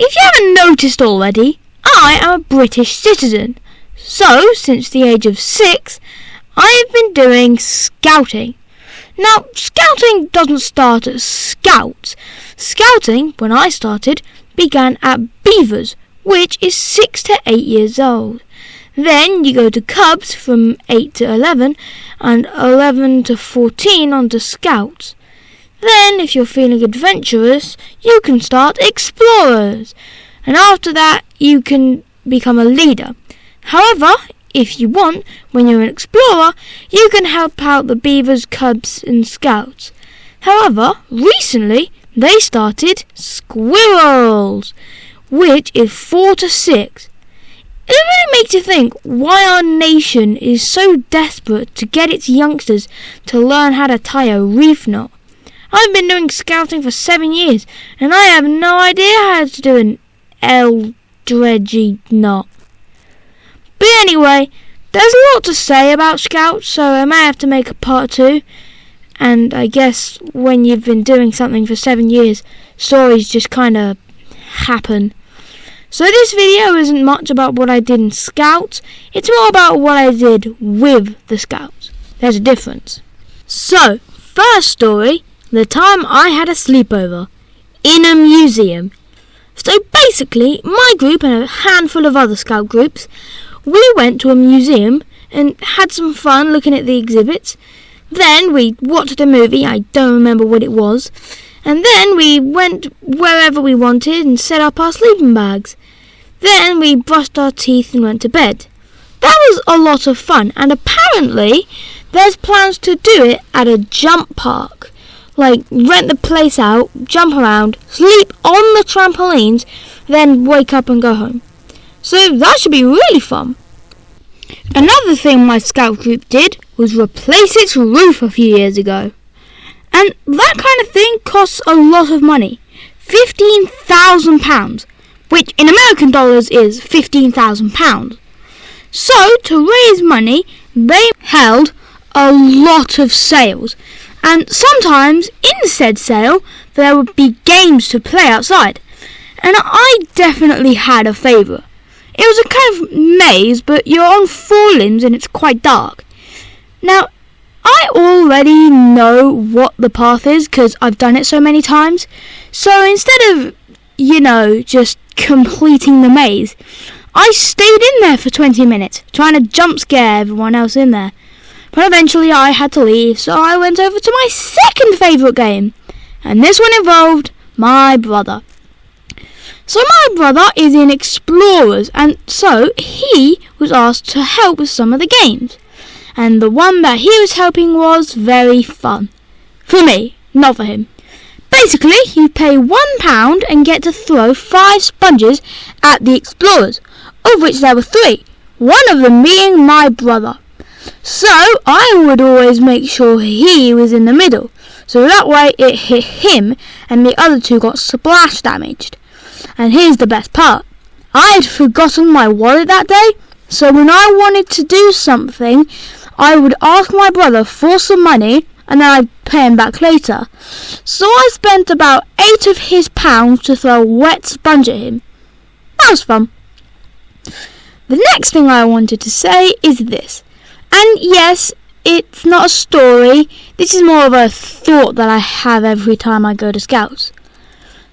if you haven't noticed already, I am a British citizen. So, since the age of 6, I have been doing scouting. Now, scouting doesn't start at Scouts. Scouting, when I started, began at Beavers, which is 6 to 8 years old. Then you go to Cubs from 8 to 11, and 11 to 14 on to Scouts. Then, if you're feeling adventurous, you can start Explorers. And after that, you can become a leader. However, if you want, when you're an Explorer, you can help out the Beavers, Cubs and Scouts. However, recently, they started Squirrels, which is 4 to 6. It really makes you think why our nation is so desperate to get its youngsters to learn how to tie a reef knot. I've been doing scouting for 7 years, and I have no idea how to do an Eldredgy knot. But anyway, there's a lot to say about scouts, so I may have to make a part 2. And I guess when you've been doing something for 7 years, stories just kind of happen. So this video isn't much about what I did in Scouts, it's more about what I did with the Scouts. There's a difference. So, first story, the time I had a sleepover in a museum. So basically, my group and a handful of other Scout groups, we went to a museum and had some fun looking at the exhibits. Then we watched a movie, I don't remember what it was, and then we went wherever we wanted and set up our sleeping bags. Then we brushed our teeth and went to bed. That was a lot of fun, and apparently there's plans to do it at a jump park. Like, rent the place out, jump around, sleep on the trampolines, then wake up and go home. So that should be really fun. Another thing my Scout group did was replace its roof a few years ago. And that kind of thing costs a lot of money. £15,000, which in American dollars is £15,000. So, to raise money, they held a lot of sales. And sometimes in said sale, there would be games to play outside. And I definitely had a favourite. It was a kind of maze, but you're on 4 limbs and it's quite dark. Now, I already know what the path is because I've done it so many times. So instead of, just completing the maze, I stayed in there for 20 minutes, trying to jump scare everyone else in there. But eventually I had to leave, so I went over to my second favourite game. And this one involved my brother. So my brother is in Explorers, and so he was asked to help with some of the games. And the one that he was helping was very fun. For me, not for him. Basically, you pay £1 and get to throw 5 sponges at the Explorers, of which there were 3, one of them being my brother. So I would always make sure he was in the middle, so that way it hit him and the other 2 got splash damaged. And here's the best part. I had forgotten my wallet that day, so when I wanted to do something, I would ask my brother for some money and then I'd pay him back later. So I spent about 8 of his pounds to throw a wet sponge at him. That was fun. The next thing I wanted to say is this. And yes, it's not a story. This is more of a thought that I have every time I go to Scouts.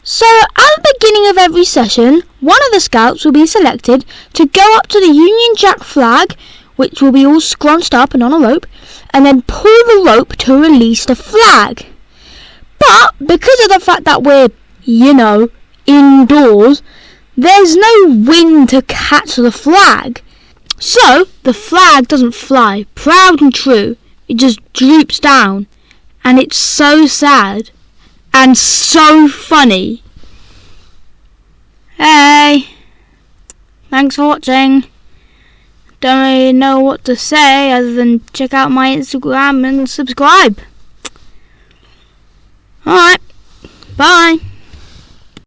So, at the beginning of every session, one of the Scouts will be selected to go up to the Union Jack flag, which will be all scrunched up and on a rope, and then pull the rope to release the flag. But, because of the fact that we're, indoors, there's no wind to catch the flag. So, the flag doesn't fly proud and true, it just droops down, and it's so sad. And so funny. Hey, thanks for watching. Don't really know what to say other than check out my Instagram and subscribe. Alright, bye.